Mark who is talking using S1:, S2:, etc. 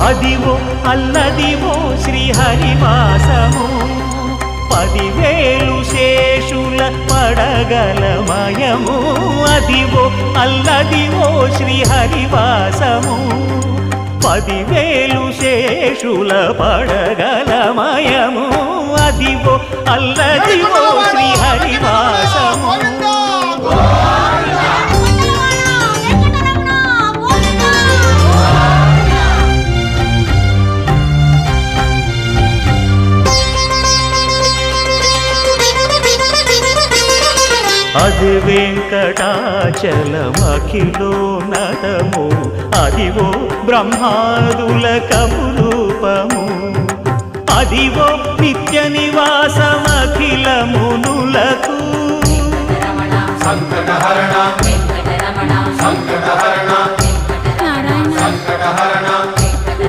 S1: అదివో అల్లదివో శ్రీహరివాసము 10,000 శేషుల పడగలమయము అదివో అల్లదివో శ్రీహరివాసము 10,000 శేషుల పడగలమయము అదివో అల్లదివో శ్రీహరివాసము అది వెంకటాచలమఖిలోన్నతము అదివో బ్రహ్మాదుల కమురూపము అదివో నిత్య నివాసమఖిల మునులకు
S2: సంకటహరణ